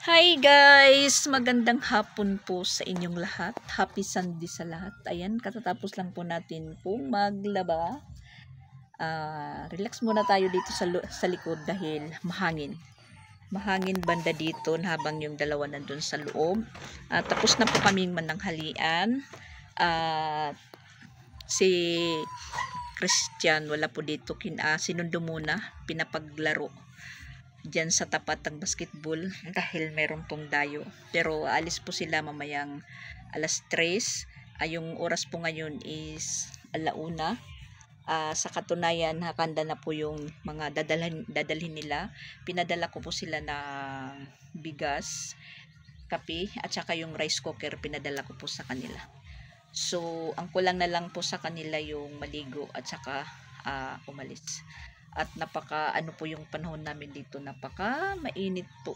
Hi guys! Magandang hapon po sa inyong lahat. Happy Sunday sa lahat. Ayan, katatapos lang po natin pong maglaba. Relax muna tayo dito sa likod dahil mahangin. Mahangin banda dito habang yung dalawa nandun sa loob. Tapos na po kaming mananghalian. Si Christian wala po dito. Sinundo muna, pinapaglaro dyan sa tapat ng basketball dahil meron pong dayo. Pero alis po sila mamayang alas 3. Yung oras po ngayon is 1:00. Sa katunayan, hakanda na po yung mga dadalhin nila. Pinadala ko po sila ng bigas, kape, at saka yung rice cooker pinadala ko po sa kanila. So, ang kulang na lang po sa kanila yung maligo at saka umalis. At ano po yung panahon namin dito, napaka mainit po.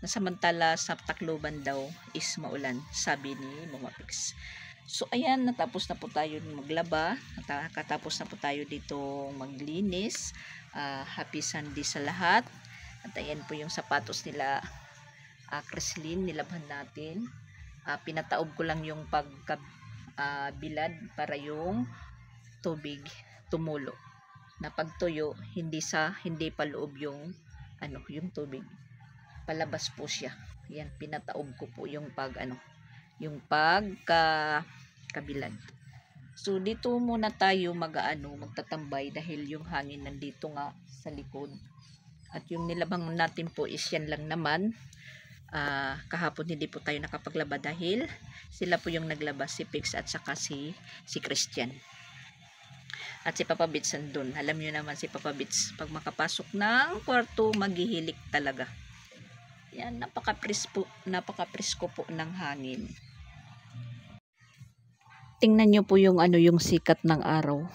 Nasamantala sa Tacloban daw is maulan, sabi ni Mama Pix. So ayan, natapos na po tayo maglaba, katapos na po tayo dito maglinis. Happy Sunday sa lahat. At ayan po yung sapatos nila, Chrislyn, nilabhan natin. Pinataob ko lang yung pagkabilad para yung tubig tumulo. Na pagtuyo, hindi pa loob yung yung tubig, palabas po siya. Yan, pinataob ko po yung yung pagkabilad. So dito muna tayo magtatambay dahil yung hangin nandito nga sa likod. At yung nilabang natin po is yan lang naman. Kahapon hindi po tayo nakapaglaba dahil sila po yung naglaba, si Pix at saka si Christian. At si Papa Bits andun. Alam nyo naman si Papa Bits, pag makapasok ng kwarto, maghihilik talaga. Yan, napaka-presko po ng hangin. Tingnan nyo po yung yung sikat ng araw.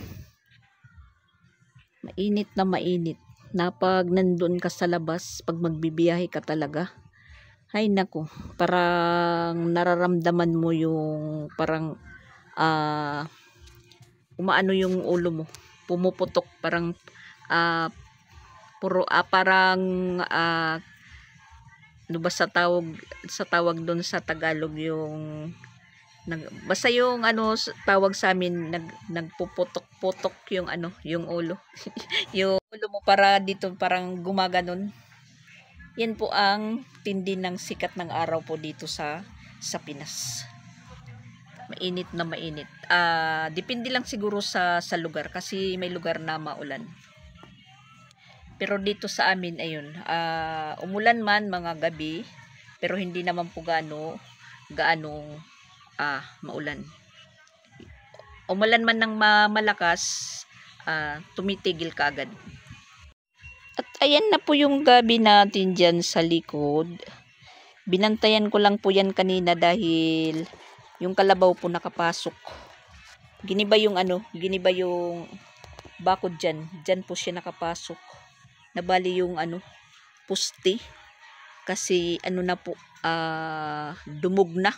Mainit na mainit. Pag nandun ka sa labas, pag magbibiyahe ka talaga, ay nako, parang nararamdaman mo yung parang umaano yung ulo mo, pumuputok, parang parang ano ba sa tawag doon sa Tagalog, yung basta yung tawag sa amin, nagpuputok-putok yung yung ulo. Yung ulo mo para dito parang gumaganon. Yan po ang tindi ng sikat ng araw po dito sa Pinas. Mainit na mainit. Depende lang siguro sa lugar kasi may lugar na maulan. Pero dito sa amin ayun, umulan man mga gabi, pero hindi naman po gaanong maulan. Umulan man ng malakas, tumitigil kaagad. At ayan na po yung gabi natin dyan sa likod. Binantayan ko lang po yan kanina dahil yung kalabaw po nakapasok. Giniba yung bakod dyan. Dyan po siya nakapasok. Nabali yung puste. Kasi na po, dumog na.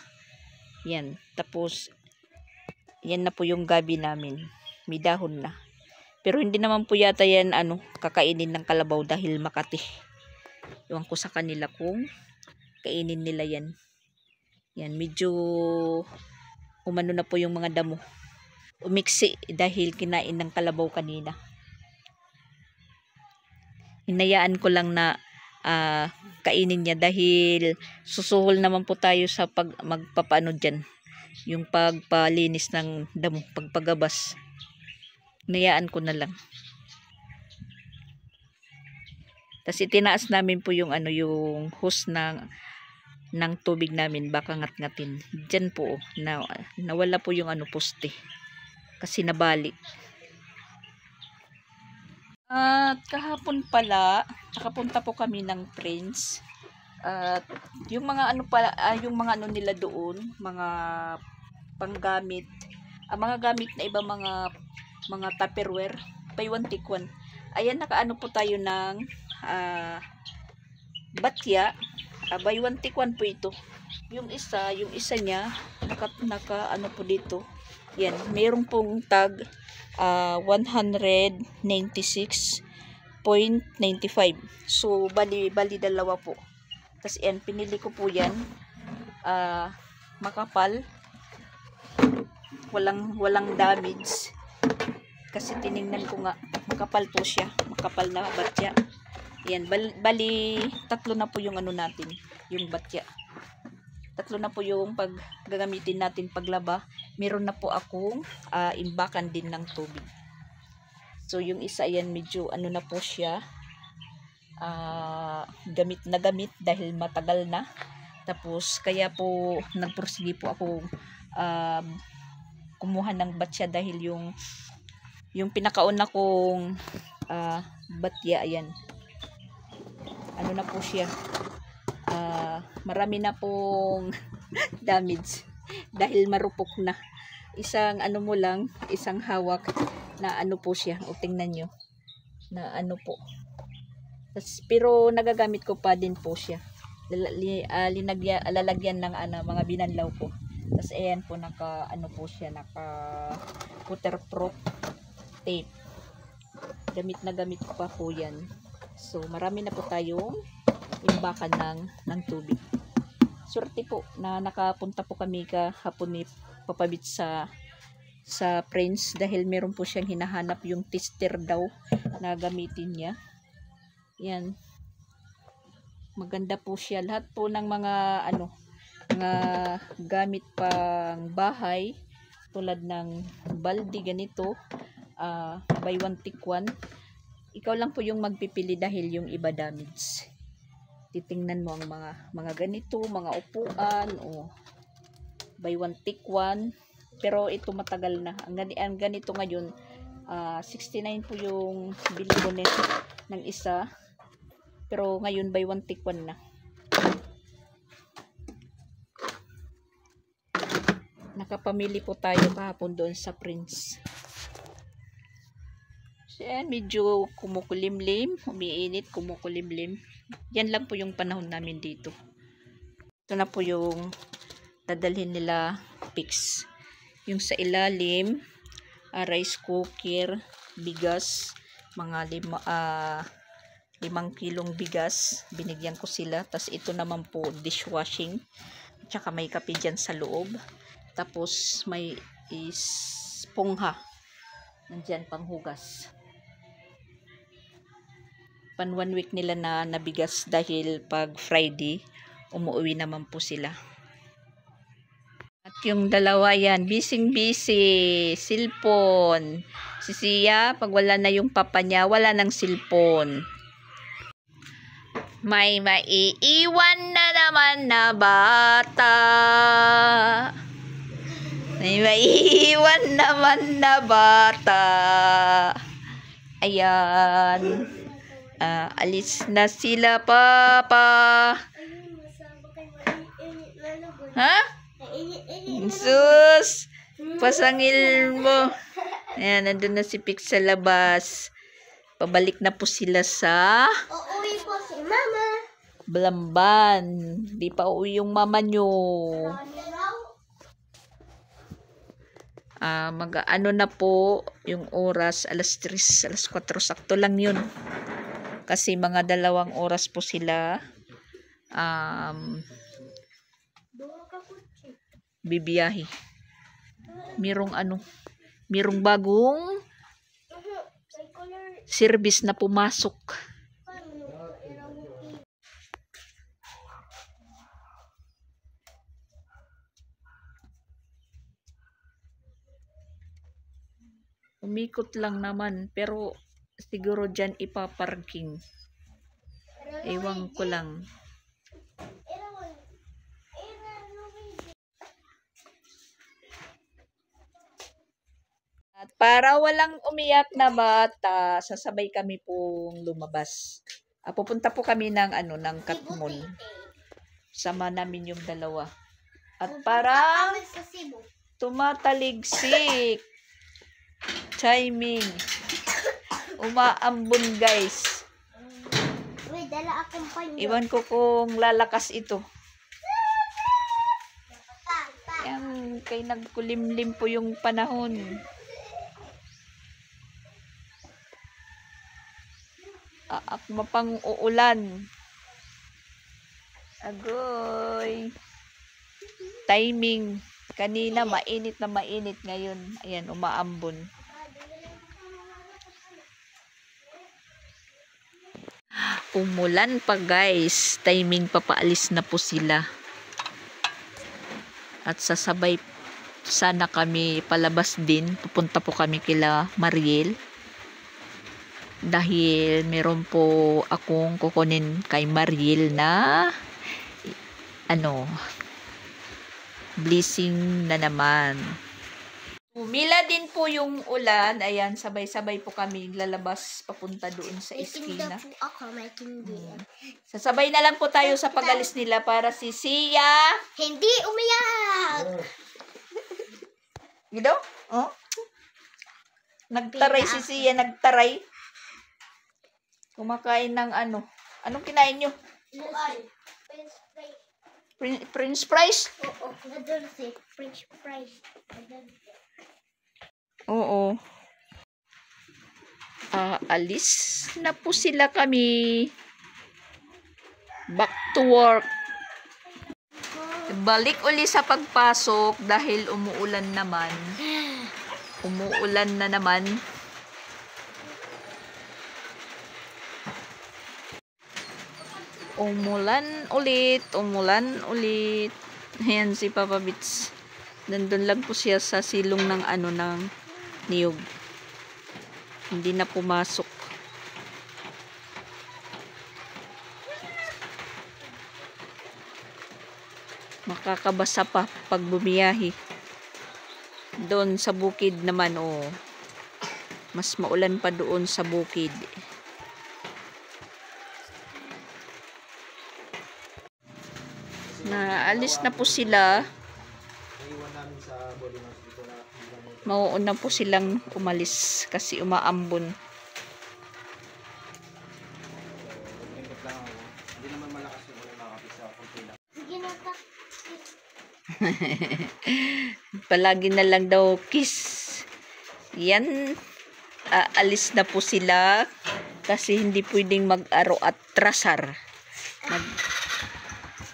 Yan. Tapos, yan na po yung gabi namin. May dahon na. Pero hindi naman po yata yan kakainin ng kalabaw dahil Makati. Iwan ko sa kanila kung kainin nila yan. Yan, medyo umano na po yung mga damo. Umiksi dahil kinain ng kalabaw kanina. Hinayaan ko lang na kainin niya dahil susuhol naman po tayo sa magpapaano dyan. Yung pagpalinis ng damo, pagpagabas. Hinayaan ko na lang. Tapos itinaas namin po yung yung hose ng tubig namin, baka ngat-ngatin. Diyan po nawala po yung poste kasi nabali. At kahapon pala nakapunta po kami ng Prince. At yung mga yung mga nila doon, mga panggamit, mga gamit na iba, mga Tupperware, buy one take one. Ayan, nakaano po tayo ng batya. Buy one take one po ito. Yung isa niya naka po dito. Yan, mayroong pong tag 196.95. So bali dalawa po. Tas yan, pinili ko po yan. Makapal. Walang damage. Kasi tiningnan ko nga, makapal po siya. Makapal na batya. Yan, bali, tatlo na po yung ano natin, yung batya. Tatlo na po yung gagamitin natin paglaba. Meron na po akong imbakan din ng tubig. So, yung isa yan, medyo ano na po siya, gamit na gamit dahil matagal na. Tapos, kaya po, nagpursige po ako kumuha ng batya dahil yung pinakauna kong batya, ayan. Ano na po siya, marami na pong damage dahil marupok na. Isang ano mo lang, isang hawak na ano po siya. O tingnan nyo na ano po. Pero nagagamit ko pa din po siya. Lalagyan ng mga binanlaw ko. Tapos ayan po, naka ano po siya, naka waterproof tape. Gamit na gamit ko pa po yan. So marami na po tayong imbakan ng tubig. Swerte po na nakapunta po kami kahapon ni Papa Bit sa Prince dahil meron po siyang hinahanap, yung tester daw na gamitin niya. Yan. Maganda po siya. Lahat po ng mga mga gamit pang bahay tulad ng balde ganito, buy one take one. Ikaw lang po yung magpipili dahil yung iba damage. Titingnan mo ang mga ganito, mga upuan, o buy one take one. Pero ito matagal na. Ang ganito ngayon, 69 po yung bili ko ng isa. Pero ngayon buy one take one na. Nakapamili po tayo kahapon doon sa Prince. So, yan, medyo kumukulimlim, umiinit, kumukulimlim. Yan lang po yung panahon namin dito. Ito na po yung dadalhin nila fix. Yung sa ilalim, rice cooker, bigas, mga 5 kilong bigas, binigyan ko sila. Tapos ito naman po dishwashing, tsaka may kape dyan sa loob. Tapos may esponha nandyan panghugas. Pan 1 week nila na nabigas dahil pag Friday umuwi naman po sila. At yung dalawa yan, busy, cellphone. Si Sia, pag wala na yung papa niya, wala ng cellphone. May maiiwan na naman na bata. May maiiwan naman na bata. Ayan. Alis na sila, papa. Ha? Sus! Pasangil mo. Ayan, nandun na si Pix sa labas. Pabalik na po sila sa uuwi po si mama. Blamban. Di pa uwi yung mama nyo. Mag-ano na po yung oras, alas 3, alas 4, sakto lang yun. Kasi mga 2 oras po sila bibiyahe. Merong bagong service na pumasok. Umikot lang naman, pero siguro dyan ipaparking. Ewan ko lang. At para walang umiyak na bata, sasabay kami pong lumabas. Pupunta po kami ng ng Katmon. Sama namin yung dalawa. At parang tumataligsik. Timing. Umaambon, guys. Uy, dala akong panyo. Iwan ko kung lalakas ito. Yan, kay nagkulimlim po yung panahon. At mapang uulan. Agoy. Timing. Kanina mainit na mainit. Ngayon, ayan, umaambon. Umulan pa guys. Timing pa paalis na po sila. At sasabay sana kami palabas din. Pupunta po kami kila Mariel. Dahil meron po akong kukunin kay Mariel na blessing na naman. Umila din po yung ulan. Ayan, sabay-sabay po kami lalabas papunta doon sa eskina. po ako, may kindi. Sasabay na lang po tayo sa pag-alis nila para si Sia. Hindi umiyak! Gido? Oh? Nagtaray si Sia, nagtaray. Kumakain ng ano. Anong kinain nyo? French fries? Oo, nadulce. French fries. Oo. Alis na po sila kami. Back to work. Balik uli sa pagpasok dahil umuulan naman. Umuulan na naman. Umulan ulit. Ayan si Papa Bits. Nandun lang po siya sa silong ng ng niyog. Hindi na pumasok. Makakabasa pa pag bumiyahi. Doon sa bukid naman, mas maulan pa doon sa bukid. Naalis na po sila. Mauuna po silang umalis kasi umaambon. Palagi na lang daw kiss. Yan. Alis na po sila kasi hindi pwedeng mag-aro at trasar.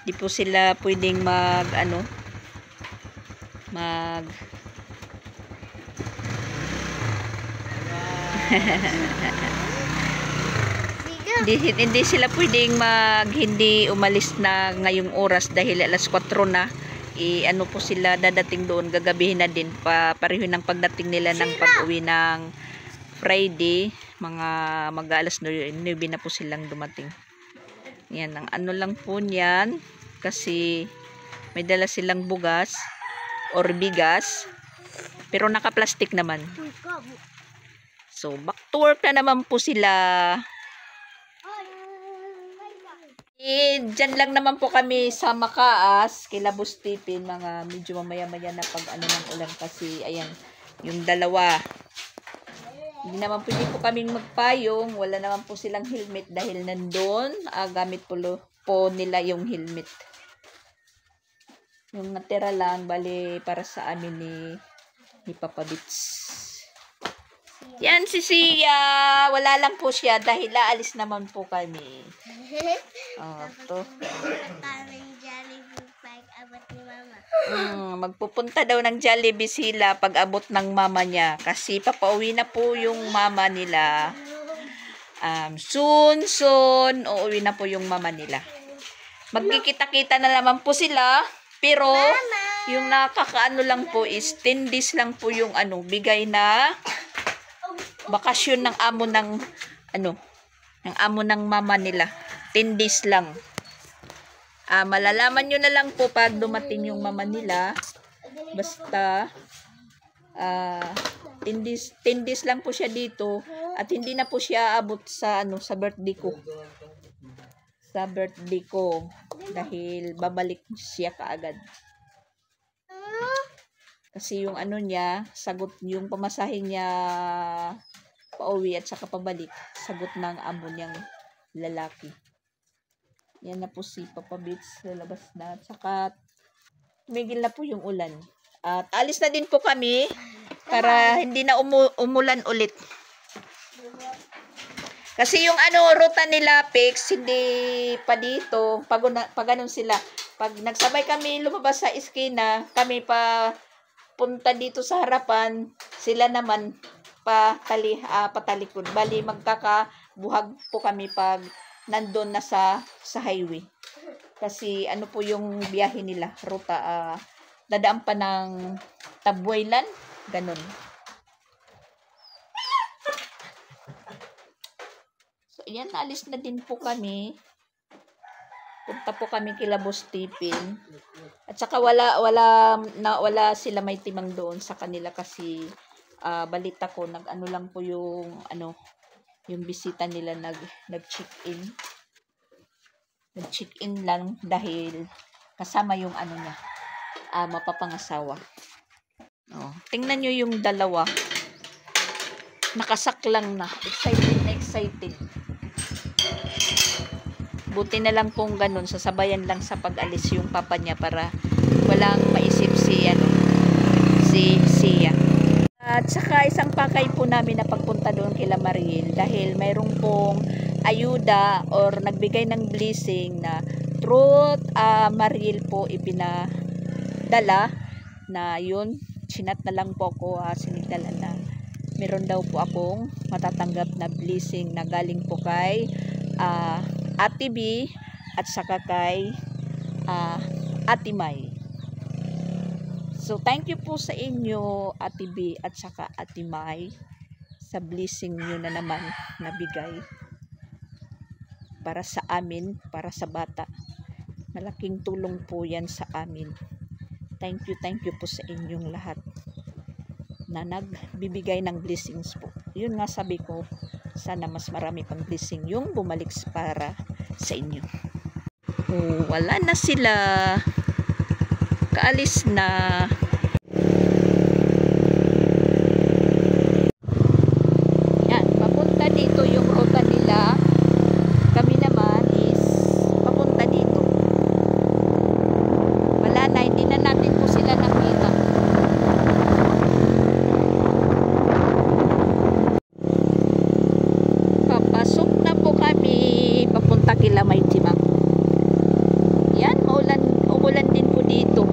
Hindi po sila pwedeng hindi sila pwedeng hindi umalis na ngayong oras dahil alas 4 na. Po sila dadating doon, gagabihin na din pareho ng pagdating nila ng pag-uwi ng Friday, mga mag-alas 9 na po silang dumating. Yan, ang lang po niyan kasi may dala silang bugas or bigas pero naka-plastic naman. So, back to work na naman po sila. Dyan lang naman po kami sa Makaas, kila Bustipin, mga medyo mamaya-maya na pag ng ulan kasi, ayan, yung dalawa. Hindi naman pwede po kaming magpayong, wala naman po silang helmet dahil nandun, gamit po nila yung helmet. Yung natira lang, bali para sa amin ni Papa Bits. Yan si Sia. Wala lang po siya dahil aalis naman po kami. To. Magpupunta daw ng Jollibee sila pag abot ng mama niya. Kasi papauwi na po yung mama nila. Soon, uuwi na po yung mama nila. Magkikita-kita na naman po sila. Pero, yung nakakaano lang po is 10 days lang po yung bigay na bakasyon ng amo ng mama nila. 10 days lang. Malalaman nyo na lang po pag dumating yung mama nila. Basta 10 days lang po siya dito at hindi na po siya abot sa sa birthday ko. Sa birthday ko dahil babalik siya kaagad. Kasi yung niya, sagot yung pamasahe niya pauwi at saka pabalik, sagot ng amo niyang lalaki. Yan na po si Papa Bits, lalabas na. At saka tumigil na po yung ulan. At alis na din po kami para hindi na umulan ulit. Kasi yung ruta nila, Pix, hindi pa dito. Pag ganun sila. Pag nagsabay kami lumabas sa eskina, kami pa punta dito sa harapan, sila naman patalikod. Bali, magkakabuhag po kami pag nandun na sa highway. Kasi ano po yung biyahe nila, ruta, dadaan pa ng Tabuaylan, ganun. So, ayan, alis na din po kami. Punta po kami kila Boss Tipin. At saka wala sila may timang doon sa kanila kasi balita ko nag-ano lang po yung yung bisita nila nag-check-in. Nag-check-in lang dahil kasama yung niya, mapapangasawa. Oh, tingnan nyo yung dalawa. Nakasaklang na. Excited. Buti na lang kung ganun, sasabayan lang sa pag-alis yung papa niya para walang maisip si Sia. At saka isang pakay po namin na pagpunta doon kila Mariel dahil mayroong pong ayuda or nagbigay ng blessing na through Mariel po ipinadala na yun. Sinat na lang po ako, sinigdalan na meron daw po akong matatanggap na blessing na galing po kay Ate B at saka kay Ate May. So, thank you po sa inyo, Ate B at saka Ate May, sa blessing nyo na naman nabigay para sa amin, para sa bata. Malaking tulong po yan sa amin. Thank you po sa inyong lahat na nagbibigay ng blessings po. Yun nga sabi ko, sana mas marami pang blessing yung bumalik para sa inyo. Oh, wala na sila. Kaalis na. Yan, papunta dito yung ruta nila. Kami naman is papunta dito. Wala na, hindi na natin po sila nakita. Papasok na po kami papunta kila May Timang. Yan, umulan din po dito.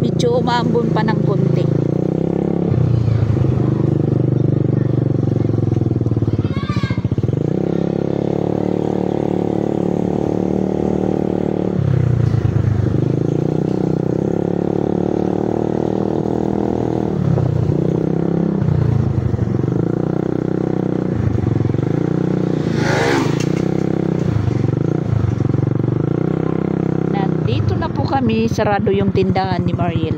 Medyo umambon pa ng konti. Kami, sarado yung tindahan ni Mariel.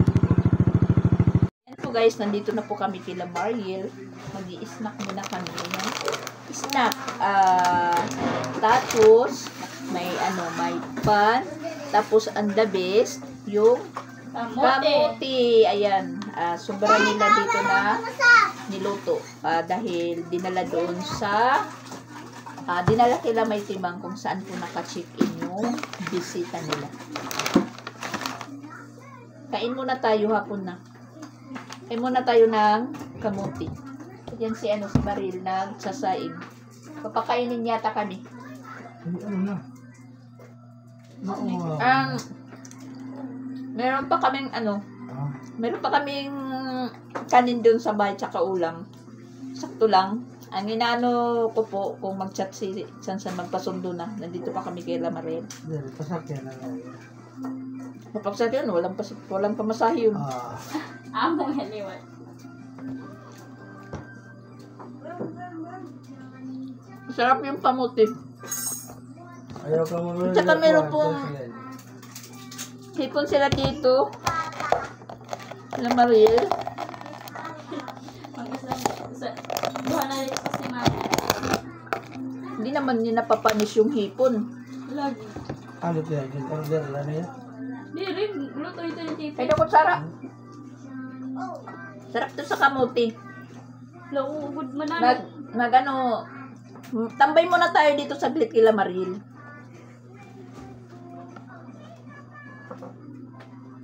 Yan po guys, nandito na po kami kila Mariel. Mag-i-snack muna kami. Snack. Tapos, may pan. Tapos, ang the best, yung kamote. Ayan. Sobra nila dito na niluto. Dahil dinala doon sa dinala kila May Timang kung saan po naka-check-in yung bisita nila. Kain muna tayo, hapon na. Kain muna tayo ng kamuti. Yan si Mariel nagsasaing. Papakainin yata kami. Meron pa kaming meron pa kaming kanin doon sa bahay tsaka ulam. Sakto lang. Ang inaano ko po, kung mag-chat si Sansan magpasundo na. Nandito pa kami kay Mariel. Pasakyan na lang. Mapagsabi yun, walang pamasahe yun. Among haliwan. Sarap yung kamuti. Ayaw ka mo. Tsaka meron pong hipon sila dito. Sila Mariel. Hindi naman niya napapanis yung hipon. Lagi. Ano ito yan? Order lang yan? Di rin, luto ito yung tita. Kaya ko sarap. Sarap to sa kamuti. Laugod man na. Tambay muna tayo dito sa kila Mariel.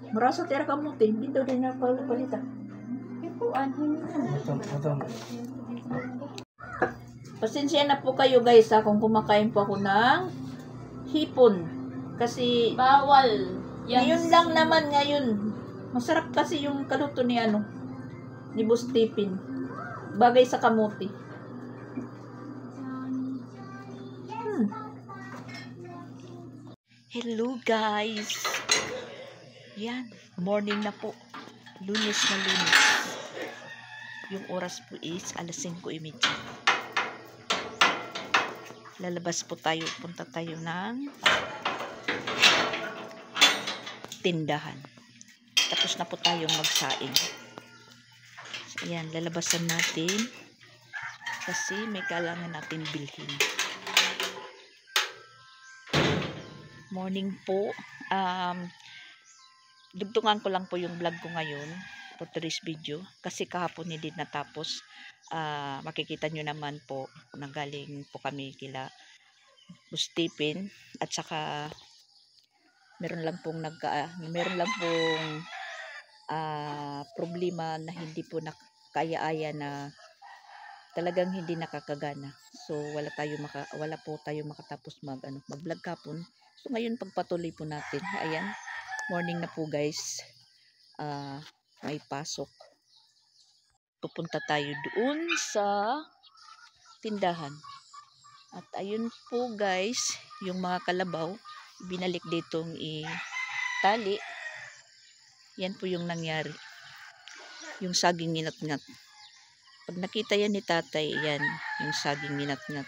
Marasa tira kamuti. Hindi daw din na palita. Ipuan. Ito. Pasensya na po kayo guys ha, kung kumakain po ako ng hipon. Kasi Bawal. ngayon lang naman ngayon. Masarap kasi yung kaluto ni ni Boss Tipin. Bagay sa kamuti. Hello guys. Yan, morning na po. Lunes na Lunes. Yung oras po is alas 5:30. Lalabas po tayo, punta tayo ng tindahan. Tapos na po tayong magsaing. So, ayan, lalabasan natin kasi may kailangan natin bilhin. Morning po. Dugtungan ko lang po yung vlog ko ngayon for today's video kasi kahapon hindi natapos. Makikita nyo naman po nagaling po kami kila Boss Tipin at saka meron lang pong problema na hindi po nakaya-aya na talagang hindi nakakagana. So wala po tayo makatapos mag-vlog kapon. So ngayon pagpatuloy po natin. Ayan, morning na po guys. May pasok. Pupunta tayo doon sa tindahan. At ayun po guys, yung mga kalabaw, binalik ditong tali. Yan po yung nangyari. Yung saging nginat-ngat. Pag nakita yan ni tatay, yan, yung saging nginat-ngat.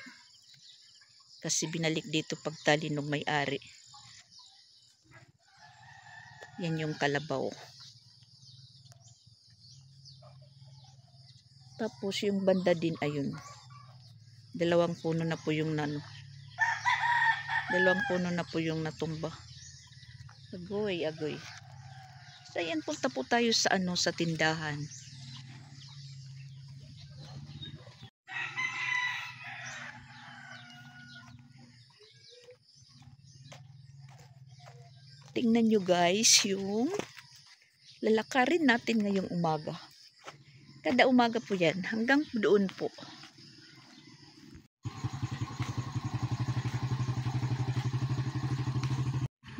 Kasi binalik dito pagtali ng may-ari. Yan yung kalabaw. Tapos yung banda din ayun. Dalawang puno na po yung natumba. Agoy. So ayan, punta po tayo sa sa tindahan. Tingnan nyo guys yung lalakarin natin ngayong umaga. Kada umaga po yan. Hanggang doon po.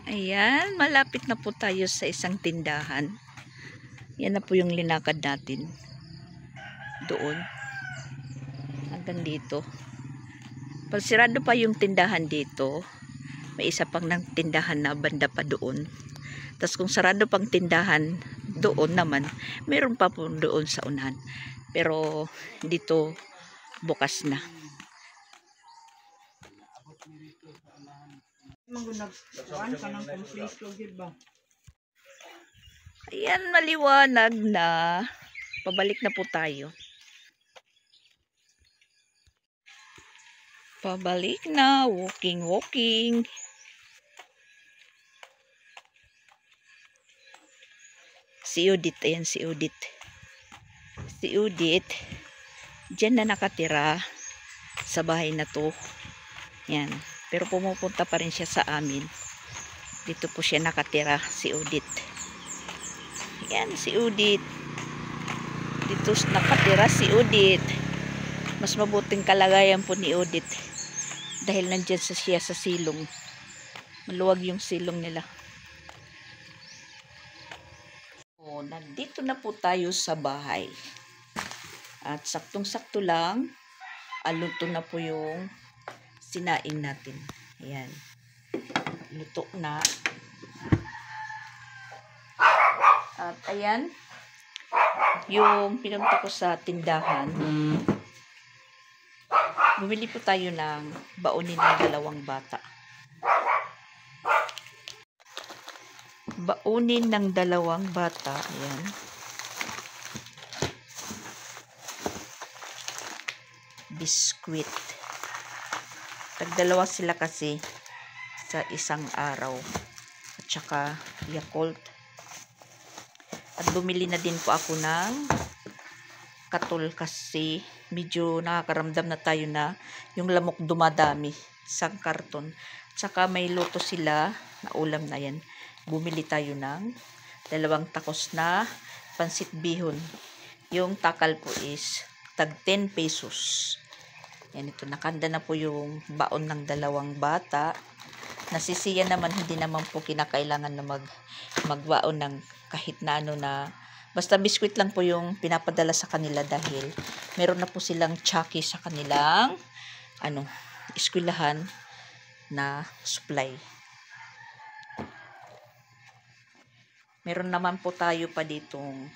Ayan. Malapit na po tayo sa isang tindahan. Yan na po yung linakad natin. Doon. Hanggang dito. Pag sirado pa yung tindahan dito, may isa pang ng tindahan na banda pa doon. Tapos kung sarado pang tindahan doon naman, meron pa po doon sa unahan. Pero dito bukas na. Ayan, maliwanag na. Pabalik na po tayo. Pabalik na. Walking. Si Udit, ayan si Udit. Si Udit, dyan na nakatira sa bahay na to. Yan. Pero pumupunta pa rin siya sa amin. Dito po siya nakatira, si Udit. Yan, si Udit. Dito nakatira si Udit. Mas mabuting kalagayan po ni Udit. Dahil nandyan siya sa silong. Maluwag yung silong nila. Nandito na po tayo sa bahay. At saktong-sakto lang, luto na po yung sinaing natin. Ayan. Luto na. At ayan, yung pinunta ko sa tindahan, bumili po tayo ng baunin ng 2 bata. Baunin ng 2 bata. Ayan. Biskwit. Tag-2 sila kasi sa isang araw. At saka Yakult. At bumili na din po ako ng katol kasi medyo nakakaramdam na tayo na yung lamok dumadami. Isang karton. At saka may luto sila na ulam na yan. Bumili tayo ng 2 takos na pansit bihon. Yung takal po is tag 10 pesos. Yan, ito, nakanda na po yung baon ng dalawang bata. Nasisiya naman, hindi naman po kinakailangan na magbaon ng kahit na ano na, basta biskwit lang po yung pinapadala sa kanila dahil meron na po silang Chucky sa kanilang, eskwelahan na supply. Meron naman po tayo pa ditong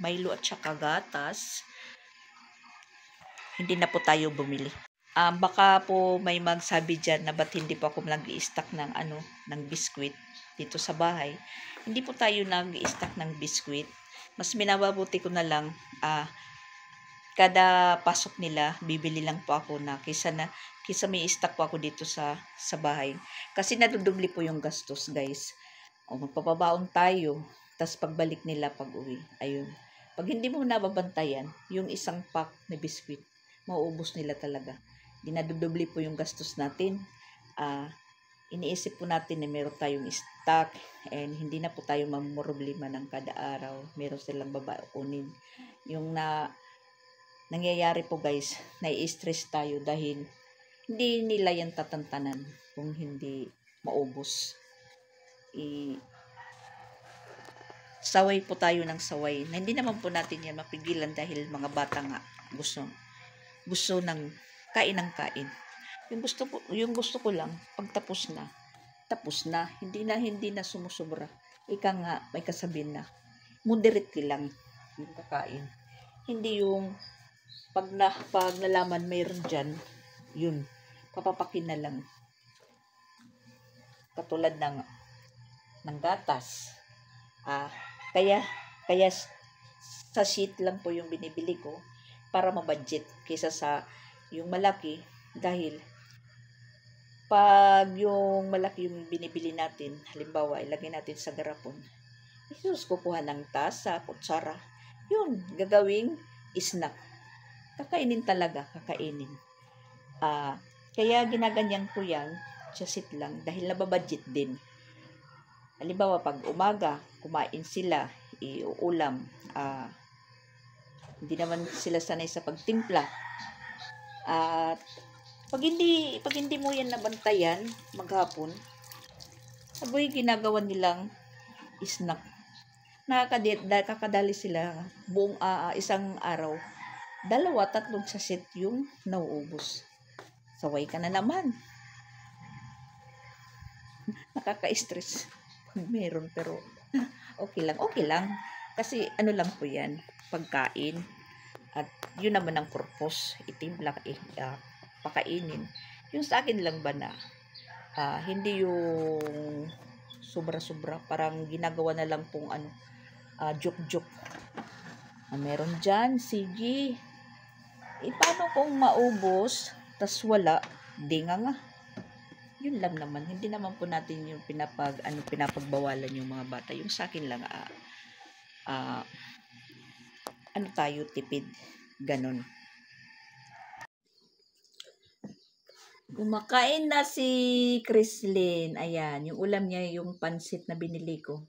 Milo at saka gatas. Hindi na po tayo bumili. Baka po may magsabi dyan na ba't hindi po ako nag-i-stock ng biskwit dito sa bahay. Hindi po tayo nag-i-stock ng biskwit. Mas minababuti ko na lang, kada pasok nila, bibili lang po ako na kisa may stock po ako dito sa bahay. Kasi nadudubli po yung gastos, guys. Magpapabaon tayo, tas pagbalik nila pag uwi, ayun. Pag hindi mo nababantayan, yung isang pack na biskwit, mauubos nila talaga. Dinadudubli po yung gastos natin. Iniisip po natin na meron tayong stock and hindi na po tayo mamroblema ng kada araw. Meron silang babaunin. Yung nangyayari po, guys, nai-stress tayo dahil hindi nila yan tatantanan kung hindi maubos. Saway po tayo ng saway na hindi naman po natin yan mapigilan dahil mga bata nga gusto ng kain ng kain. Yung gusto ko lang, pag tapos na, hindi na sumusobra. Ika nga, may kasabihin na, moderate lang yung kakain. Hindi yung, pag nalaman mayroon dyan, yun, papapakin na lang. Katulad ng gatas. Kaya sa sheet lang po yung binibili ko para mabudget kaysa sa yung malaki, dahil pag yung malaki yung binibili natin, halimbawa ilagay natin sa garapon, kukuha ng tasa, kutsara, yun, gagawing snack. Kakainin talaga, kakainin. Kaya ginaganyan ko yan, sa sheet lang, dahil nababudget din. Halimbawa, pag umaga, kumain sila, iuulam, hindi naman sila sanay sa pagtimpla. At pag hindi mo yan nabantayan maghapon, saboy ginagawa nilang snack. Nakakadali sila buong isang araw. 2-3 sachet yung nauubos. Saway ka na naman. Nakaka-stress. Meron, pero okay lang. Kasi lang po yan, pagkain. At yun naman ang purpose, itimpla, pakainin. Yung sa akin lang ba na, hindi yung sobra-sobra, parang ginagawa na lang pong joke-joke. Meron dyan, sige. Paano kung maubos, tas wala, di nga. Yun lang naman, hindi naman po natin yung pinapagbawalan yung mga bata. Yung sa akin lang, tayo, tipid, ganon. Kumakain na si Chrislyn. Ayan, yung ulam niya, yung pansit na binili ko.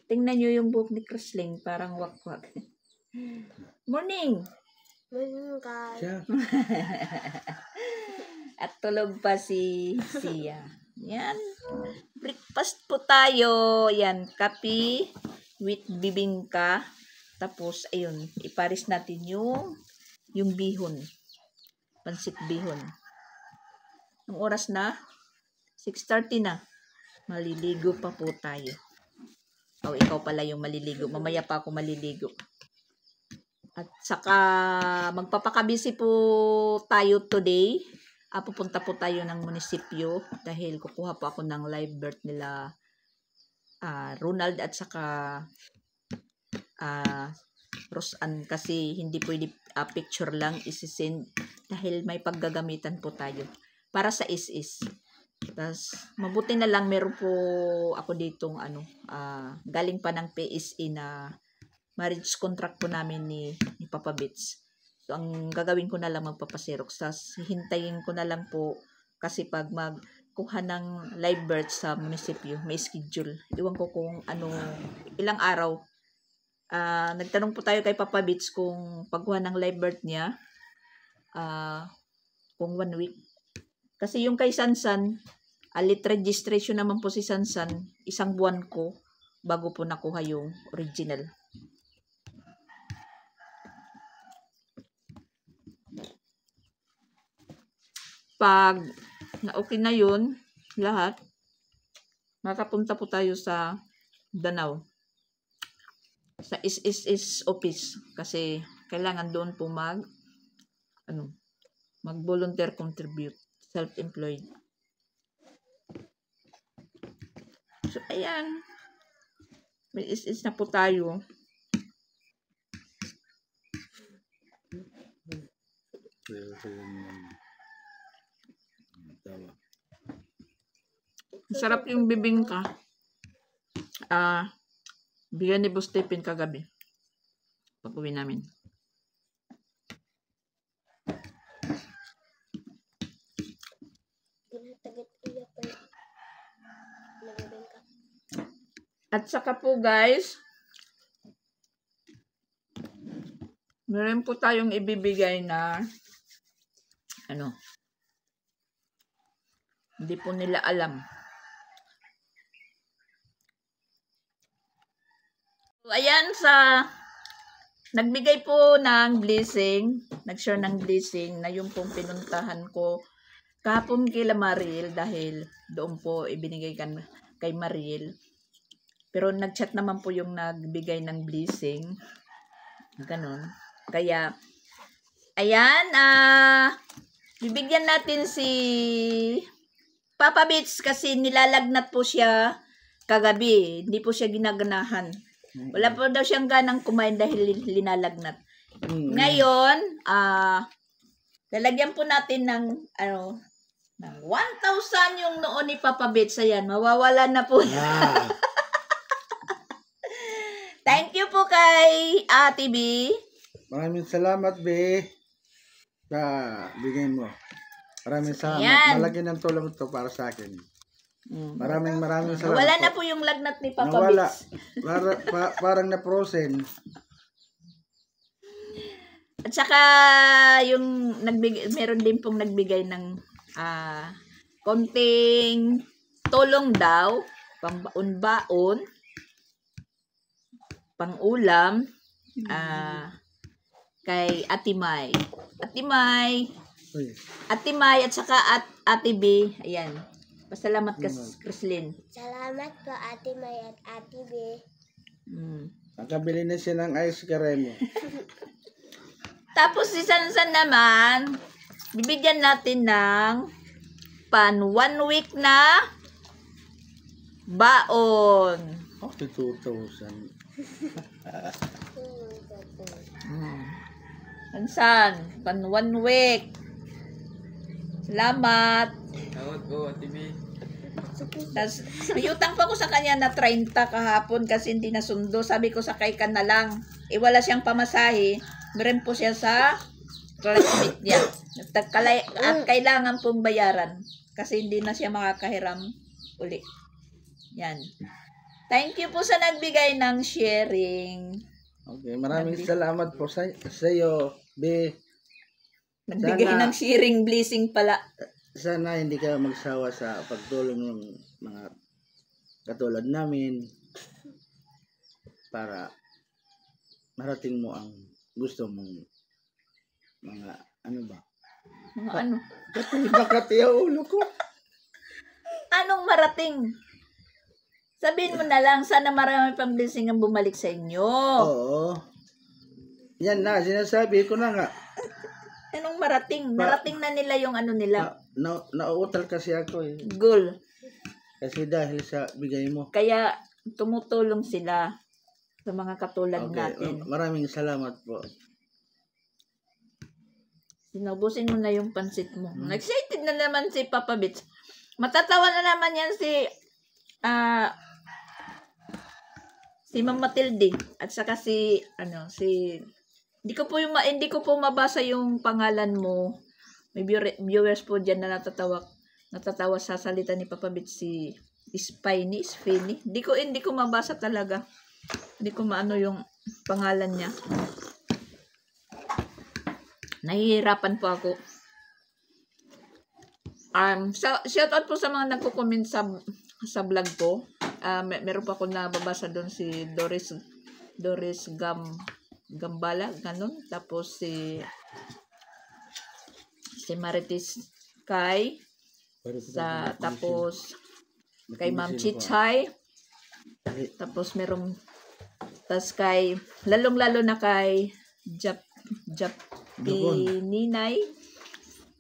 Tingnan nyo yung buhok ni Chrislyn, parang wakwak. Morning! Morning, guys. At tulog pa si Sia. Yan. Breakfast po tayo. Yan, kape with bibingka. Tapos, ayun, iparis natin yung bihon. Pansit bihon. Ang oras na, 6:30 na. Maliligo pa po tayo. Ikaw pala yung maliligo. Mamaya pa ako maliligo. At saka, magpapakabisi po tayo today. Pupunta po tayo ng munisipyo dahil kukuha po ako ng live birth nila Ronald at saka Roseanne, kasi hindi pwede picture lang isisend dahil may paggagamitan po tayo para sa is. Tapos mabuti na lang meron po ako ditong galing pa ng PSE na marriage contract po namin ni Papa Bits. So, ang gagawin ko na lang magpapaserox. Tapos, hintayin ko na lang po kasi pag magkuha ng live birth sa munisipyo, may schedule. Iwan ko kung ilang araw. Nagtanong po tayo kay Papa Bits kung pagkuha ng live birth niya, kung 1 week. Kasi yung kay Sansan, alit registration naman po si Sansan, 1 buwan ko bago po nakuha yung original. Pag okay na yun, lahat, makapunta po tayo sa Danau. Sa is office. Kasi kailangan doon po mag-volunteer contribute. Self-employed. So, ayan. May is na po tayo. Sarap yung bibingka. Bigyan ni Boss Stephen kagabi. Pag-uwi namin. At saka po guys, meron po tayong ibibigay na hindi po nila alam. So, ayan nagbigay po ng blessing, nag-share ng blessing na yung pong pinuntahan ko kahapon kila Mariel dahil doon po ibinigay kay Mariel. Pero nag-chat naman po yung nagbigay ng blessing. Ganon. Kaya, ayan, bibigyan natin si Papa Bits kasi nilalagnat po siya kagabi. Hindi po siya ginaganahan. Wala po daw siyang ganang kumain dahil linalagnat. Ngayon, lalagyan po natin ng 1,000 yung noon ni Papa Bits. Ayan, mawawala na po. Thank you po kay Ate B. Maraming salamat, B. Sa bigay mo. Maraming salamat. Ayan. Malaki ng tulong ito para sa akin. Maraming salamat. Wala na po yung lagnat ni Papa Nawala. Bits. Parang na-frozen. At saka yung meron din pong nagbigay ng konting tulong daw, pambaon-baon, pang-ulam, kay Ate May. Ate May at saka Ate B. Ayan. Pasalamat ka, Crislin. Salamat po Ate May at Ate B. Nakabili na siya ng ice cream. Tapos si Sansan naman, bibigyan natin ng 1 week na baon. 2,000. Sansan, 1 week. Salamat. Tawad po, Ate B. Tas, may utang pa ko sa kanya na 30 kahapon kasi hindi nasundo. Sabi ko sakay ka na lang. Wala siyang pamasahe. Meron po siya sa classmate niya. At kailangan pong bayaran. Kasi hindi na siya makakahiram uli. Yan. Thank you po sa nagbigay ng sharing. Okay, maraming salamat po sa iyo, B. Nagbigay ng sharing blessing pala. Sana hindi ka magsawa sa pagtulong ng mga katulad namin para marating mo ang gusto mong mga ba? Mga ano? Bakit yung ulo ko? Anong marating? Sabihin mo na lang, sana marami pang blessing ang bumalik sa inyo. Oo. Yan na, sinasabi ko na nga. Anong marating? Narating na nila yung ano nila. Nauutal kasi ako eh. Goal. Kasi dahil sa bigay mo. Kaya tumutulong sila sa mga katulad natin. Maraming salamat po. Sinubusin mo na yung pansit mo. Excited na naman si Papa Bits. Matatawa na naman yan si Ma'am Matilde at saka hindi ko po mabasa yung pangalan mo. May viewers po diyan na natatawa sa salita ni Papa Bits, si Spiny. Hindi ko mabasa talaga. Hindi ko maano yung pangalan niya. Nahihirapan po ako. Shoutout po sa mga nagko-comment sa vlog ko. Meron pa ako nababasa doon si Doris Gambala, ganun. Tapos si Marites Kai, tapos kay Ma'am Chichay, tapos kay lalong-lalo na kay Ninay.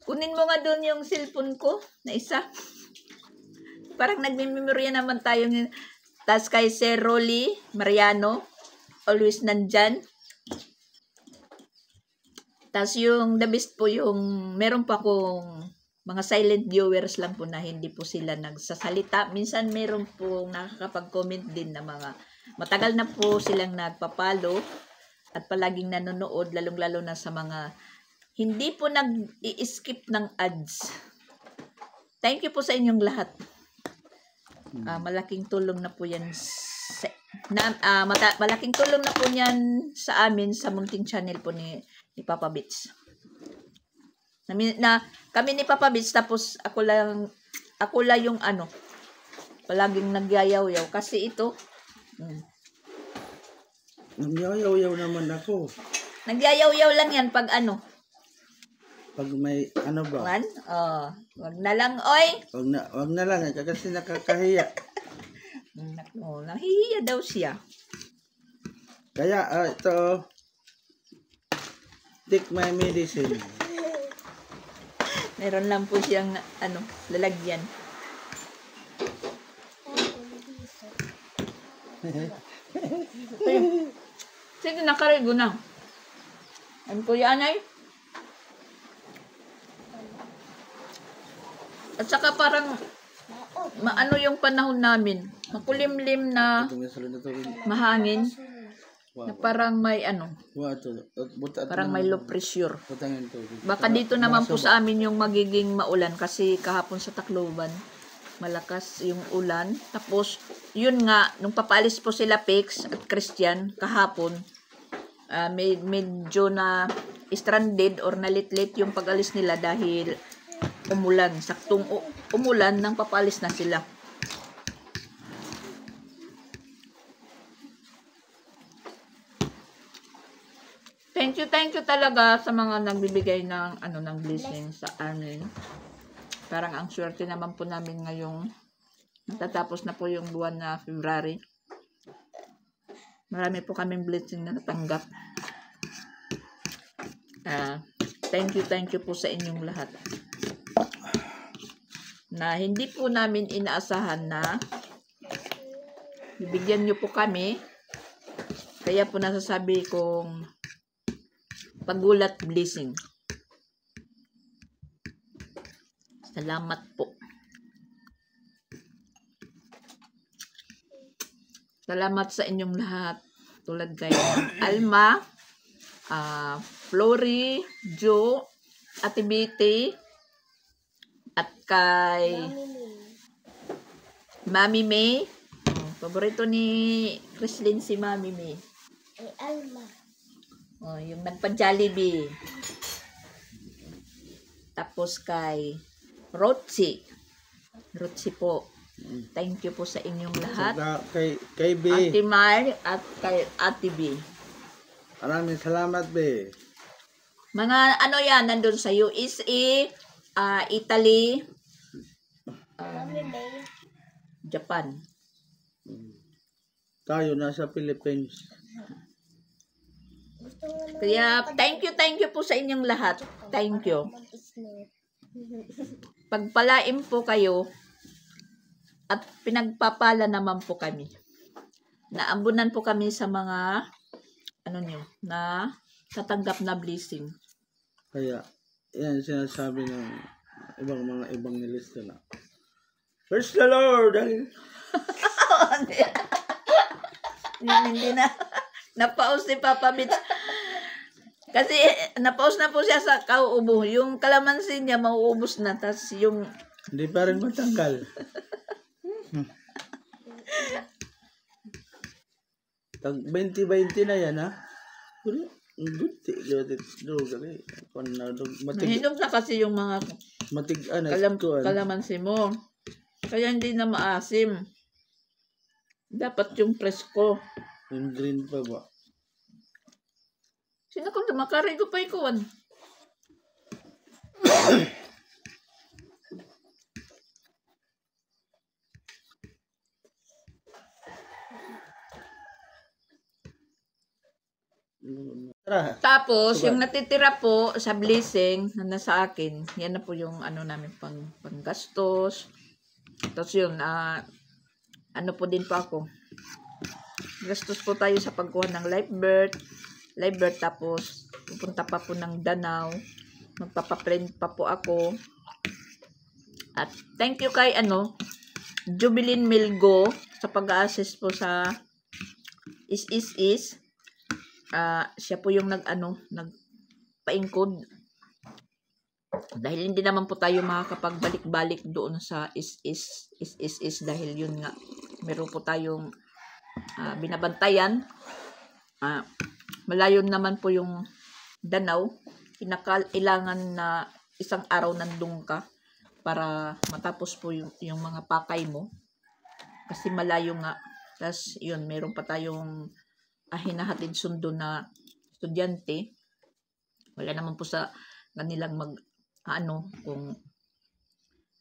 Kunin mo nga doon yung cellphone ko na isa. Parang nagme-memorya naman tayo. Tas kay Sir Rolly Mariano, always nandyan. Tas yung the best po yung meron pa kong mga silent viewers lang po na hindi po sila nagsasalita. Minsan meron po nakakapag-comment din na mga matagal na po silang nagpapalo at palaging nanonood, lalong-lalo na sa mga hindi po nag-i-skip ng ads. Thank you po sa inyong lahat. Malaking tulong na po yan malaking tulong na po yan sa amin sa munting channel po ni Papa Bits. Kami ni Papa Bits, tapos ako lang yung palaging nagyayaw-yaw kasi ito. Nagyayaw-yaw naman ako. Nagyayaw-yaw lang yan pag Pag may ba? Wag na lang, oy. Wag na lang kasi nakakahiya. Nahihiya daw siya. Kaya ito, take my medicine. Meron lang po siyang lalagyan. Sige, nakarigo na. Kuya Anay? At saka parang maano yung panahon namin. Makulimlim na mahangin. Na parang may parang may low pressure. Baka dito naman po sa amin yung magiging maulan kasi kahapon sa Tacloban malakas yung ulan. Tapos yun nga, nung papalis po sila Pex at Christian kahapon, medyo na stranded or nalit-lit yung pag-alis nila dahil umulan. Saktong umulan nang papalis na sila. Thank you talaga sa mga nagbibigay ng ng blessing sa amin. Parang ang swerte naman po namin ngayong natatapos na po yung buwan na February. Marami po kaming blessing na natanggap. Thank you po sa inyong lahat. Na hindi po namin inaasahan na bibigyan niyo po kami. Kaya po nasasabi kong pagulat blessing. Salamat po. Salamat sa inyong lahat. Tulad kay Alma, Flory, Jo, Ate Betty, at kay Mami May. Paborito ni Chrislyn si Mami May. Alma. Yung nagpa-Jollibee. Tapos kay Rotsy po. Thank you po sa inyong lahat. Kay B. Ate Mar at kay Ate B. Maraming salamat, B. Mga yan, nandun sa USA, Italy, Japan. Tayo nasa Philippines. Kaya thank you po sa inyong lahat. Thank you. Pagpalain po kayo at pinagpapala naman po kami. Naambunan po kami sa mga na tatanggap na blessing. Kaya yan sinasabi ng mga evangelista na praise the Lord. Hindi na napaus ni Papa Bits. Kasi napaus na po siya sa kauubo. Yung kalamansi niya mauubos na. Tapos yung hindi pa rin matanggal. Tag 20-20 na yan, ha? Mahinog na kasi yung mga Matig-an. Kalamansi mo. Kaya hindi na maasim. Dapat yung presko. Yung green pa ba? Sino kung tumakari ko pa ikuan? Tara. Tapos, Sugat. yung natitira po sa blessing na nasa akin, yan na po yung ano namin panggastos. Tapos yun, ano po din po ako. Gastos po tayo sa pagkuha ng live birth, tapos pupunta pa po ng Danau. Magpapaprint pa po ako. At thank you kay Jubilin Milgo sa pag-assist po sa is. Siya po yung nagpa-encode. Dahil hindi naman po tayo makakapagbalik-balik doon sa is dahil yun nga meron po tayong binabantayan. Malayo naman po yung Danau. Kailangan na isang araw nandun ka para matapos po yung mga pakay mo. Kasi malayo nga. Tapos yun, meron pa tayong hinahatid sundo na estudyante. Wala naman po sa kanilang kung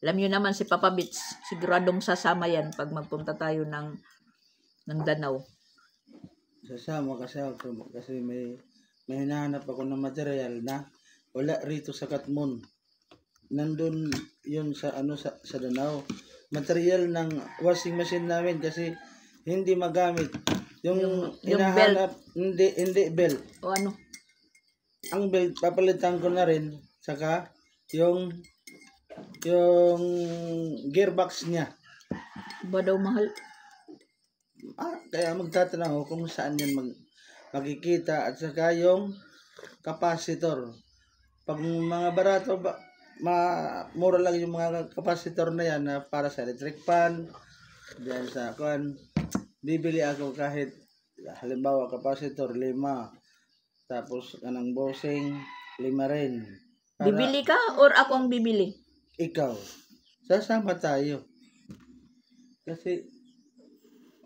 alam nyo naman si Papa Bits, siguradong sasama yan pag magpunta tayo ng Danau. Sasama kasi may hinahanap ako ng material na wala rito sa Katmon. Nandun yun sa Danau. Material ng washing machine namin kasi hindi magamit. Yung hinahanap, hindi belt. O ano? Ang belt, papalitan ko na rin. Saka, yung gearbox niya. Ba daw mahal? Kaya magtatanong ako kung saan yan makikita. At saka yung capacitor. Pag mga barato, mura lang yung mga capacitor na yan na para sa electric fan. Diyan sa bibili ako kahit halimbawa capacitor 5, tapos kanang bossing 5 rin. Bibili ka or ako ang bibili? Ikaw. Sasama tayo. Kasi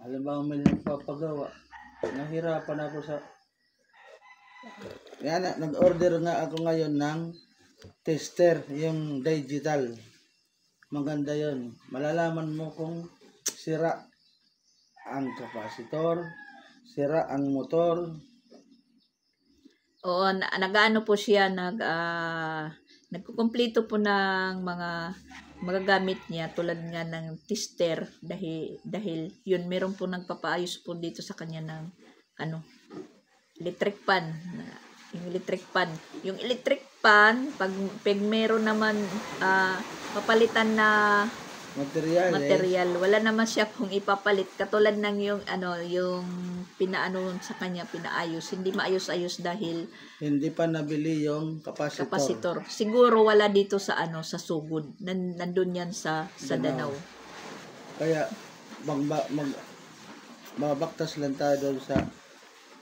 halimbawa may nagpapagawa. Nahirapan ako sa yan, nag-order nga ako ngayon ng tester, yung digital. Maganda yon. Malalaman mo kung sira ang capacitor, sira ang motor. Oo, nag-ano po siya, nagkukumpleto po ng mga magagamit niya tulad nga ng tester dahil yun meron po nagpapaayos po dito sa kanya ng electric pan. Yung electric pan pag meron naman papalitan na material. Wala naman siya kung ipapalit. Katulad ng yung sa kanya, pinaayos. Hindi maayos-ayos dahil hindi pa nabili yung capacitor. Siguro wala dito sa sa sugod. Nandun yan sa Danau. Kaya babaktas lang tayo doon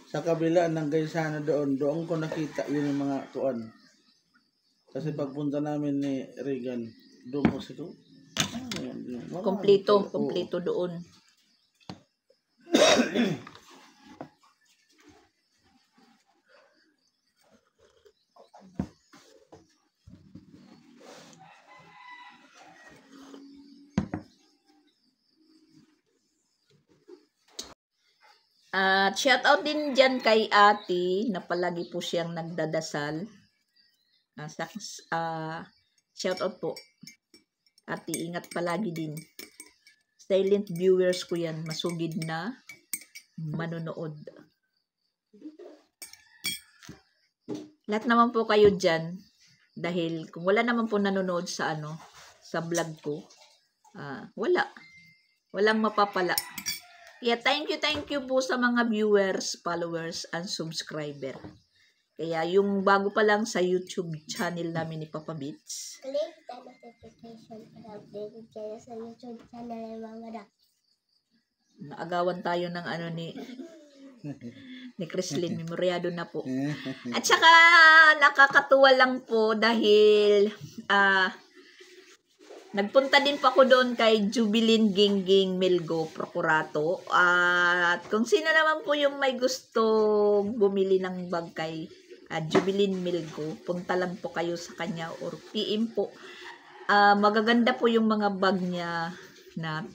sa kabila ng Gaisano doon ko nakita yun yung mga tuan. Kasi pagpunta namin ni Regan, doon ko siguro Kompleto doon. At shout out din dyan kay ate na palagi po siyang nagdadasal. Shout out po. Ate, ingat palagi din. Silent viewers ko yan. Masugid na manonood. Lahat naman po kayo dyan. Dahil kung wala naman po nanonood sa sa vlog ko, walang mapapala. Kaya thank you po sa mga viewers, followers, and subscriber. Kaya yung bago pa lang sa YouTube channel namin ni Papa Bits, Click the notification para updated kayo sa YouTube channel ni Mama Dak. naagawan tayo ng ni Chrislyn, memoryado na po. At saka nakakatuwa lang po dahil Nagpunta din po ako doon kay Jubilin Gingging Milgo Procurato. At kung sino naman po yung may gusto bumili ng bag kay Jubilin Milgo, punta lang po kayo sa kanya or PM po. Magaganda po yung mga bag niya na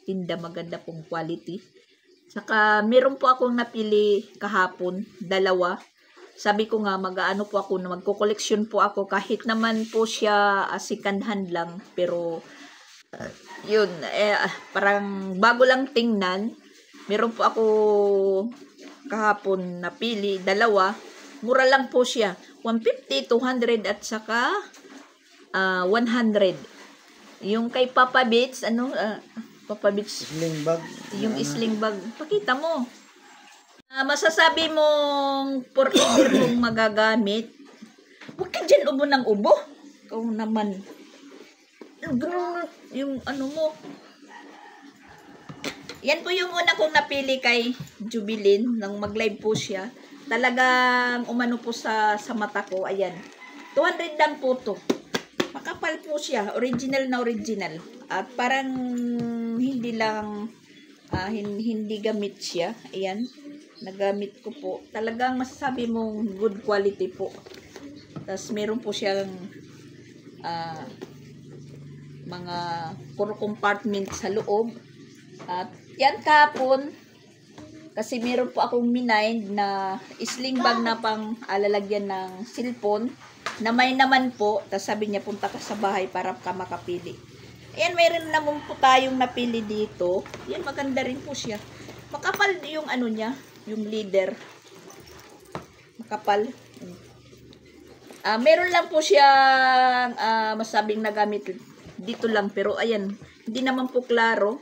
tinda, maganda pong quality. Saka meron po akong napili kahapon, 2. Sabi ko nga mag-aano po ako, magko-collection po ako kahit naman po siya second hand lang, pero yun, parang bago lang tingnan. Meron po ako kahapon napili, 2. Mura lang po siya, 150, 200 at saka 100. Yung kay Papa Beats, Papa Beats, Sling bag. yung sling bag, pakita mo. Masasabi mong forever mong magagamit. Huwag ka dyan ubo ng ubo. Ikaw naman. Yung ano mo. Yan po yung una kong napili kay Jubilin. Nang mag-live po siya. Talagang umano po sa mata ko. Ayan. 200 lang po to. Makapal po siya. Original na original. At parang hindi lang hindi gamit siya. Ayan. Nagamit ko po. Talagang masasabi mong good quality po. Tapos meron po siyang mga 4 compartment sa loob. At yan kahapon, kasi meron po akong minind na sling bag na pang alalagyan ng cellphone. Na may naman po. Tapos sabi niya, punta ka sa bahay para ka makapili. Ayan, mayroon naman po tayong napili dito. Yan, maganda rin po siya. Makapal yung ano niya. Yung leader. Makapal. Meron lang po siyang masabing nagamit dito lang. Pero ayan, hindi naman po klaro.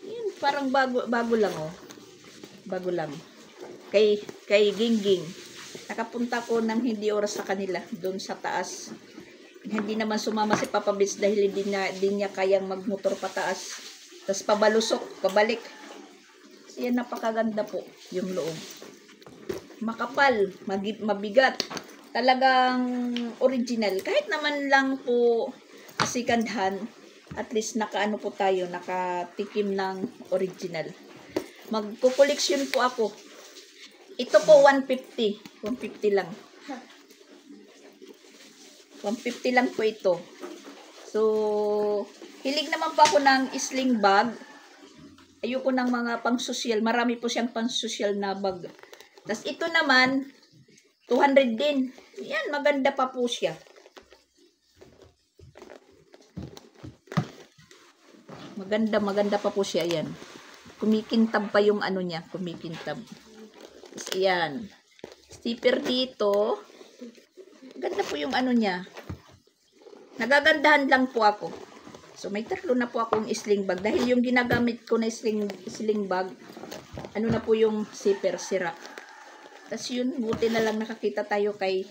Ayan, parang bago lang oh. Bago lang. Kay Gingging. Nakapunta ko ng hindi oras sa kanila. Doon sa taas. Hindi naman sumama si Papa Beats dahil hindi niya kayang magmotor pataas. Tapos pabalusok, pabalik. Yan, napakaganda po yung loob. Makapal, mabigat. Talagang original. Kahit naman lang po second hand, at least nakaano po tayo, nakatikim ng original. Magko-collection po ako. Ito po 150. 150 lang. 150 lang po ito. So, hilig naman po ako ng sling bag. Ayoko ng mga pang-social. Marami po siyang pang-social na bag. Tapos ito naman, 200 din. Yan, maganda pa po siya. Maganda pa po siya. Yan. Kumikintab pa yung ano niya. Kumikintab. Tapos yan. Sticker dito. Ganda po yung ano niya. Nagagandahan lang po ako. So, may 3 na po akong sling bag. Dahil yung ginagamit ko na sling bag, ano na po yung zipper, sira. Tapos yun, buti na lang nakakita tayo kay...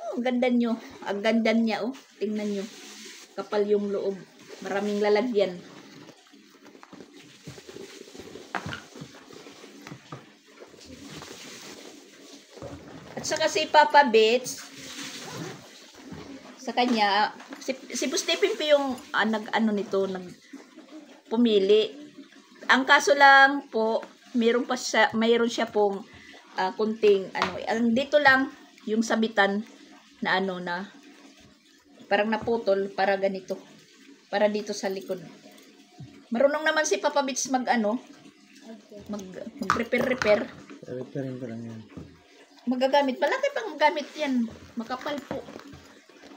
Oh, ang ganda nyo. Ang ganda niya, oh. Tingnan nyo. Kapal yung loob. Maraming lalagyan. At saka si Papa Beats, sa kanya, si Bustepin po yung pumili. Ang kaso lang po, mayroon siya pong kunting dito lang yung sabitan na na parang naputol para ganito. Para dito sa likod. Marunong naman si Papa Beats mag-repair. Repairing ko lang yan. Magagamit. Malaki pang gamit yan. Makapal po.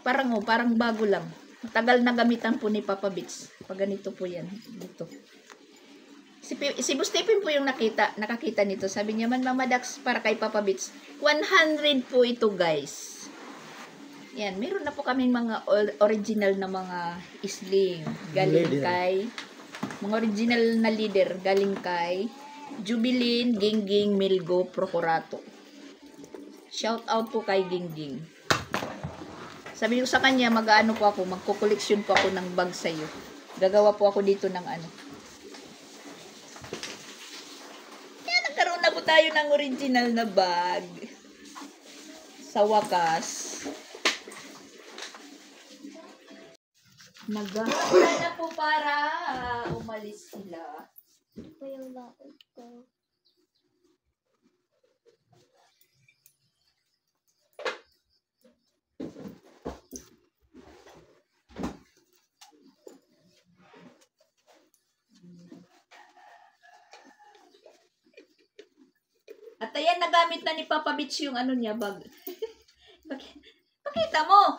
Parang bago lang. Matagal na gamitan po ni Papa Beats. Pag ganito po yan. Dito. Si Bustepin po yung nakakita nito. Sabi niya, Mama Dax, para kay Papa Beats. 100 po ito, guys. Yan. Meron na po kaming mga original na mga sling. Galing kay... Mga original na leader. Galing kay Jubilin Gingging Milgo Procurato. Shout out po kay Gingging. Sabi ko sa kanya, mag-ano po ako, magko-collection po ako ng bag sa'yo. Gagawa po ako dito ng Yan, nagkaroon na po tayo ng original na bag. Sa wakas. Naghahanda na po para umalis sila. Ito yung bakit ko. At ayan, nagamit na ni Papa Beach yung ano niya, bag. Pakita mo!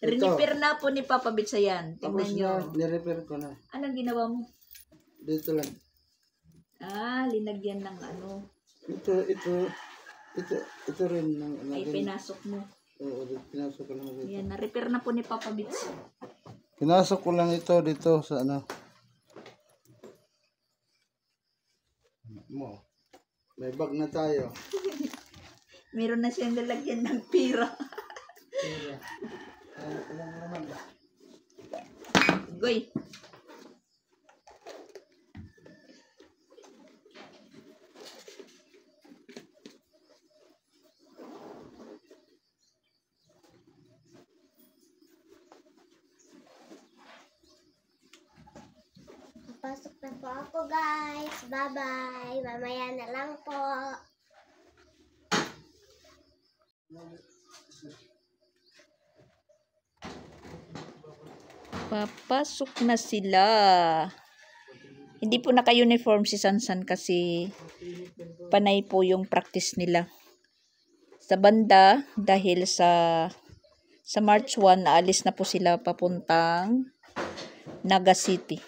Ito. Repair na po ni Papa Beach ayan. Tapos Tingnan nyo. na, nirepair ko na. Anong ginawa mo? Dito lang. Linagyan ng ano. Ito rin. Ay, pinasok mo. Oo, pinasok ko lang dito. Ayan, na-repair na po ni Papa Beach. Pinasok ko lang ito dito sa ano. Mo. May bag na tayo. Meron na siyang lalagyan ng pira. Goy. Pasok na po ako, guys. Bye-bye. Mamaya na lang po. Papasok na sila. Hindi po naka-uniform si Sansan kasi panay po yung practice nila. Sa banda, dahil sa March 1, naalis na po sila papuntang Naga City.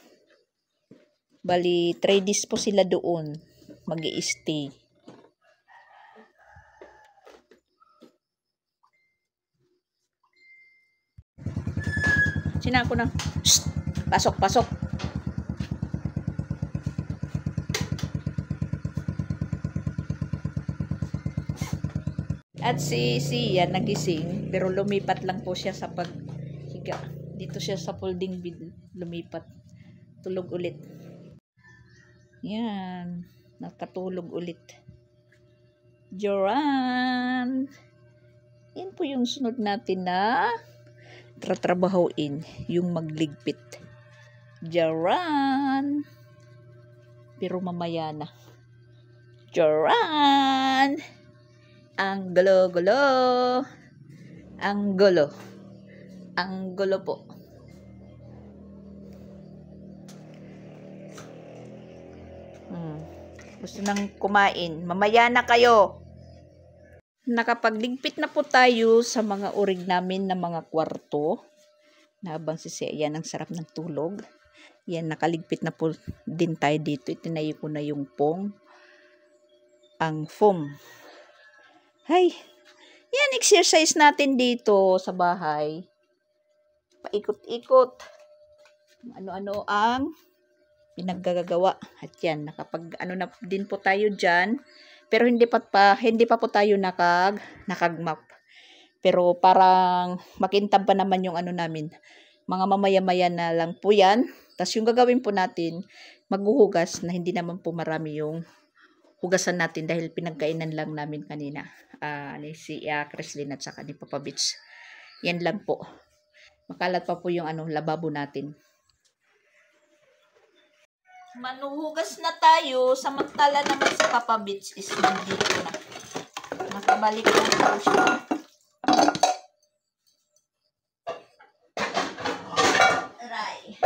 Bali, 3 days po sila doon mag-i-stay. Sinako na. Shh! Pasok, pasok. At si Sia nagising, pero lumipat lang po siya sa paghiga. Dito siya sa folding bed, lumipat. Tulog ulit. Yan, nakatulog ulit. Joran! Yan po yung sunod natin na tratrabahoin, yung magligpit. Joran! Pero mamaya na. Joran! Ang gulo-gulo. Ang gulo. Ang gulo po. Gusto nang kumain. Mamaya na kayo. Nakapagligpit na po tayo sa mga urig namin na mga kwarto. Nahabang si Sia, ang sarap ng tulog. Yan, nakaligpit na po din tayo dito. Itinayo ko na yung pong. Ang foam. Hay, yan, exercise natin dito sa bahay. Paikot-ikot. Ano-ano ang pinaggagawa. At yan, nakapag-ano na din po tayo dyan. Pero hindi pa po tayo nakagmap. Pero parang makintab pa naman yung ano namin. Mga mamaya-maya na lang po yan. Tapos yung gagawin po natin, maghuhugas na hindi naman po marami yung hugasan natin dahil pinagkainan lang namin kanina. Ni si Kreslin at saka ni Papa Beach. Yan lang po. Makalat pa po yung lababo natin. Manuhugas na tayo. Samantala naman si Papa Beach is nandito na. Nakabalik na po siya. Aray.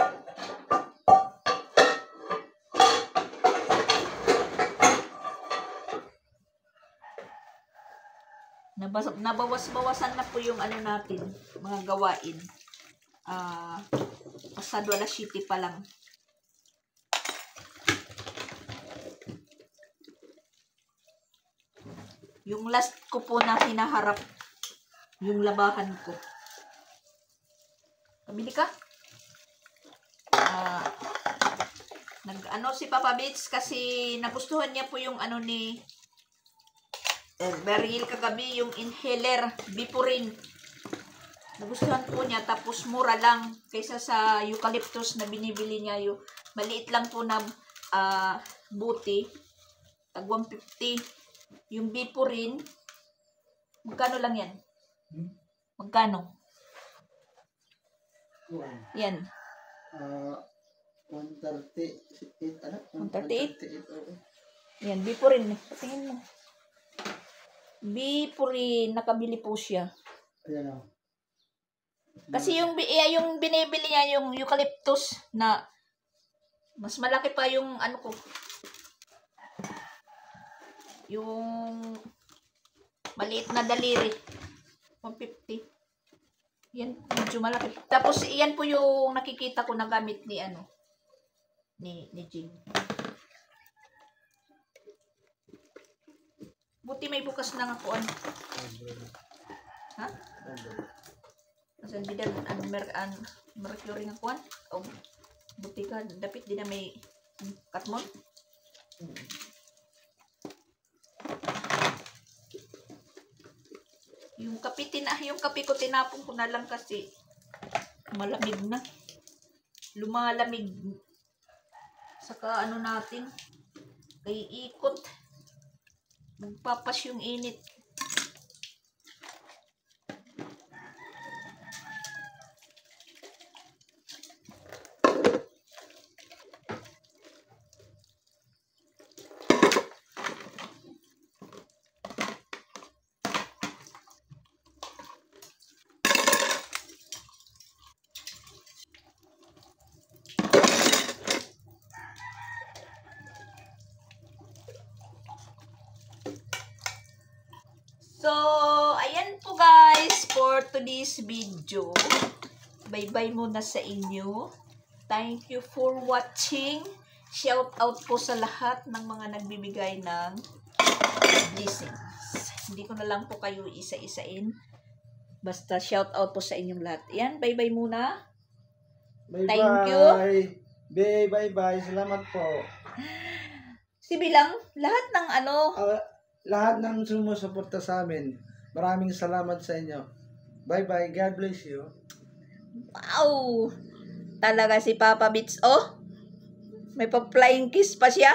Nabawas-bawasan na po yung ano natin, mga gawain. Pasado alas 7 pa lang. Yung last ko po na hinaharap, yung labahan ko. Pabili ka? Nag-ano si Papa Beach kasi nagustuhan niya po yung ano ni Beryl kagabi, yung inhaler, Bipurin. Nagustuhan po niya, tapos mura lang kaysa sa eucalyptus na binibili niya. Yung maliit lang po na buti, tag 150. Yung Bipurin, magkano lang yan? Magkano? Yan. 138, ano? 138? 138, oo. Yan, Bipurin. Patingin mo. Bipurin, nakabili po siya. Ayan o. Kasi yung binibili niya, yung eucalyptus na mas malaki pa yung ano ko. Yung maliit na daliri. 150. Yan, medyo malaki. Tapos, yan po yung nakikita ko na gamit ni Jing. Buti may bukas na nga po ano. Ha? Asan bidan mercury nga kuan? O, buti ka, dapit din na may katmon. Yung kape ko tinapon ko na lang kasi malamig na. Lumalamig. Saka ano natin, kay ikot. Magpapas yung init. So, ayan po guys for today's video. Bye-bye muna sa inyo. Thank you for watching. Shout out po sa lahat ng mga nagbibigay ng blessings. Hindi ko na lang po kayo isa-isain. Basta shout out po sa inyong lahat. Ayan, bye-bye muna. Bye-bye. Thank you. Bye-bye. Salamat po. Sibilang, lahat ng ano, Lahat ng sumusuporta sa amin, maraming salamat sa inyo. Bye-bye. God bless you. wow! Talaga si Papa Bits. Oh, may pa-flying kiss pa siya.